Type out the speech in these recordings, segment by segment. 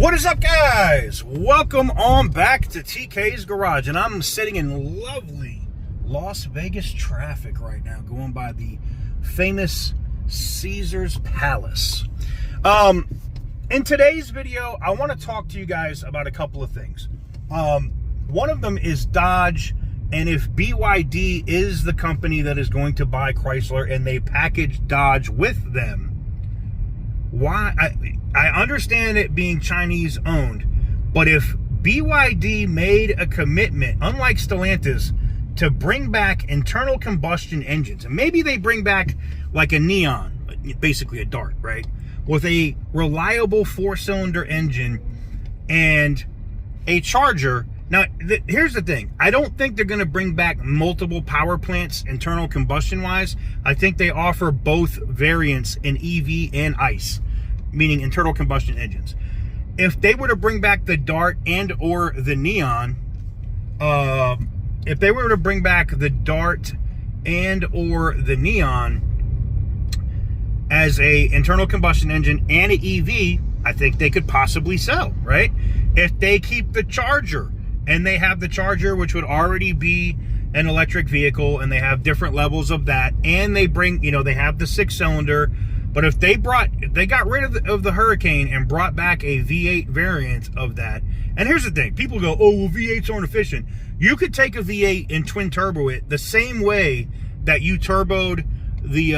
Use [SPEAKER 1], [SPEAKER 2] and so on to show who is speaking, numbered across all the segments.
[SPEAKER 1] What is up, guys? Welcome on back to TK's Garage, and I'm sitting in lovely Las Vegas traffic right now, going by the famous Caesar's Palace. In today's video, I want to talk to you guys about a couple of things. One of them is Dodge, and if BYD is the company that is going to buy Chrysler and they package Dodge with them, why? I understand it being Chinese owned, but if BYD made a commitment, unlike Stellantis, to bring back internal combustion engines, and maybe they bring back like a Neon, basically a Dart, right, with a reliable 4-cylinder engine and a charger. Now, here's the thing. I don't think they're going to bring back multiple power plants internal combustion wise. I think they offer both variants in EV and ICE, meaning internal combustion engines. If they were to bring back the Dart and or the Neon, if they were to bring back the Dart and or the Neon as a internal combustion engine and an EV, I think they could possibly sell, right? If they keep the charger, and they have the charger, which would already be an electric vehicle, and they have different levels of that, and they bring, they have the 6-cylinder. But if they got rid of the Hurricane and brought back a V8 variant of that, and here's the thing, people go, oh, well, V8s aren't efficient. You could take a V8 and twin turbo it the same way that you turboed the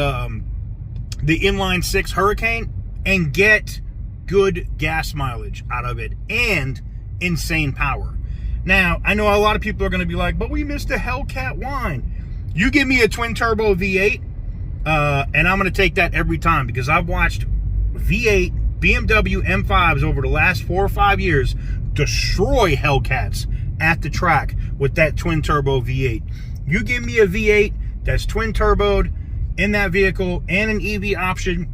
[SPEAKER 1] inline 6 Hurricane and get good gas mileage out of it and insane power. Now, I know a lot of people are going to be like, but we missed a Hellcat wine. You give me a twin turbo V8, and I'm going to take that every time, because I've watched V8 BMW M5s over the last 4 or 5 years destroy Hellcats at the track with that twin turbo V8. You give me a V8 that's twin turboed in that vehicle and an EV option,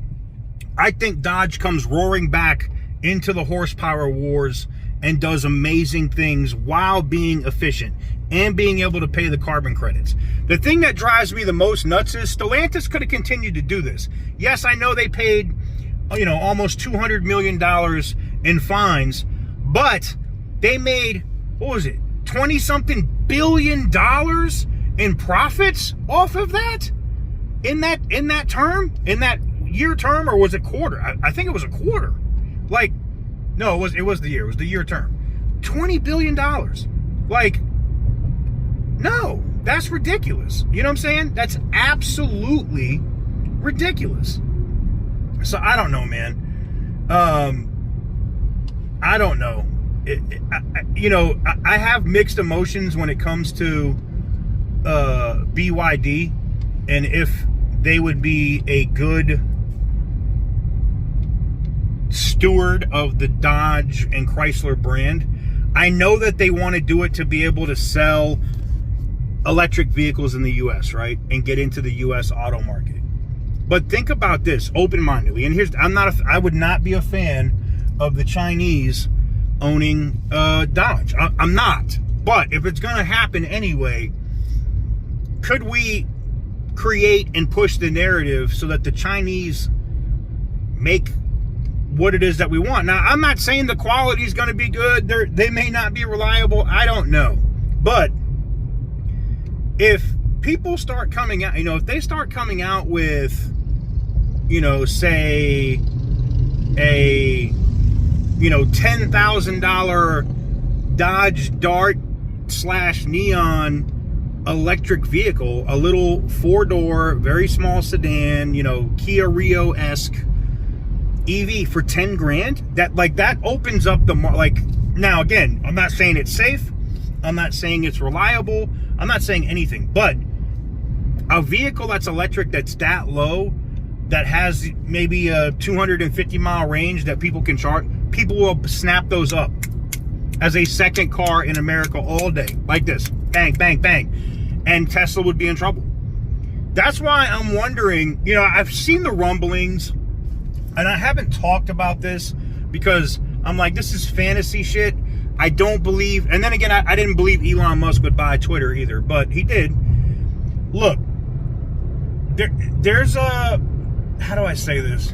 [SPEAKER 1] I think Dodge comes roaring back into the horsepower wars and does amazing things while being efficient and being able to pay the carbon credits. The thing that drives me the most nuts is Stellantis could have continued to do this. Yes, I know they paid, almost $200 million in fines, but they made, what was it, 20-something billion dollars in profits off of that? In that year term, or was it quarter? I think it was a quarter. No, it was the year. It was the year term. $20 billion. No, that's ridiculous. You know what I'm saying? That's absolutely ridiculous. So I don't know, man. I don't know. I have mixed emotions when it comes to BYD, and if they would be a good steward of the Dodge and Chrysler brand. I know that they want to do it to be able to sell electric vehicles in the US, right? And get into the US auto market. But think about this open-mindedly. And I would not be a fan of the Chinese owning Dodge. I'm not. But if it's going to happen anyway, could we create and push the narrative so that the Chinese make what it is that we want? Now, I'm not saying the quality is going to be good. They may not be reliable. I don't know. But if people start coming out, if they start coming out with, say a, $10,000 Dodge Dart / Neon electric vehicle, a little 4-door, very small sedan, Kia Rio-esque EV for 10 grand, that opens up the now again, I'm not saying it's safe, I'm not saying it's reliable, I'm not saying anything, but a vehicle that's electric, that's that low, that has maybe a 250-mile range that people can charge, people will snap those up as a second car in America all day, like this, bang, bang, bang, and Tesla would be in trouble. That's why I'm wondering, I've seen the rumblings, and I haven't talked about this because I'm like, this is fantasy shit. I don't believe, and then again, I didn't believe Elon Musk would buy Twitter either, but he did. Look, there's a, how do I say this?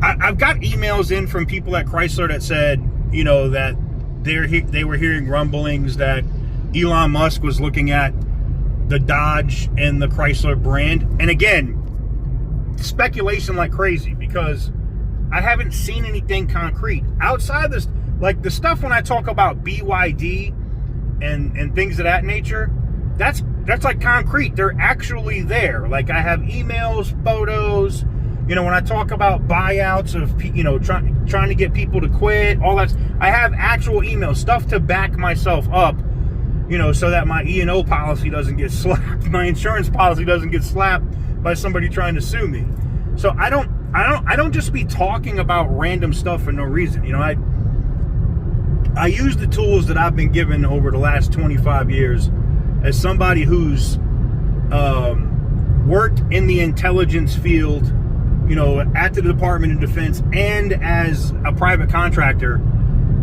[SPEAKER 1] I've got emails in from people at Chrysler that said, you know, that they were hearing rumblings that Elon Musk was looking at the Dodge and the Chrysler brand. And again, speculation like crazy, because I haven't seen anything concrete outside this. Like the stuff when I talk about BYD and things of that nature, that's like concrete. They're actually there. Like I have emails, photos. You know, when I talk about buyouts of, you know, trying to get people to quit, all that, I have actual emails, stuff to back myself up, you know, so that my E&O policy doesn't get slapped, my insurance policy doesn't get slapped by somebody trying to sue me. So I don't just be talking about random stuff for no reason. You know, I use the tools that I've been given over the last 25 years as somebody who's worked in the intelligence field, you know, at the Department of Defense and as a private contractor.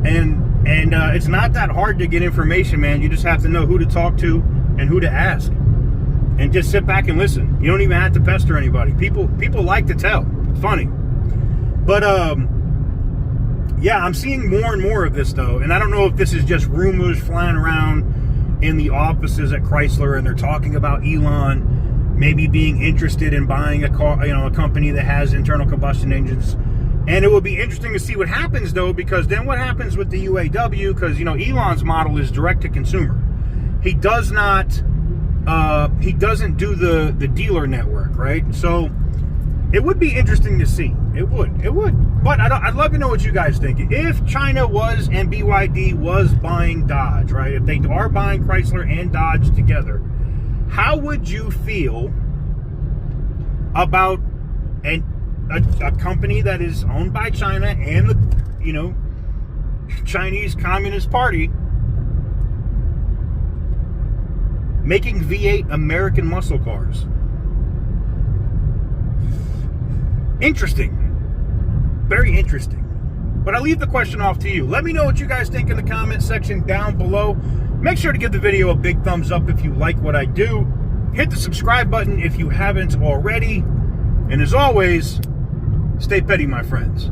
[SPEAKER 1] And it's not that hard to get information, man. You just have to know who to talk to and who to ask. And just sit back and listen. You don't even have to pester anybody. People like to tell. It's funny. But yeah, I'm seeing more and more of this though. And I don't know if this is just rumors flying around in the offices at Chrysler and they're talking about Elon maybe being interested in buying a car, you know, a company that has internal combustion engines. And it will be interesting to see what happens though, because then what happens with the UAW, because, you know, Elon's model is direct to consumer. He does not, he doesn't do the dealer network, right? So it would be interesting to see. It would. But I'd love to know what you guys think. If China was and BYD was buying Dodge, right? If they are buying Chrysler and Dodge together, how would you feel about a company that is owned by China and the, you know, Chinese Communist Party making V8 American muscle cars? Interesting. Very interesting. But I leave the question off to you. Let me know what you guys think in the comment section down below. Make sure to give the video a big thumbs up if you like what I do. Hit the subscribe button if you haven't already. And as always, stay petty, my friends.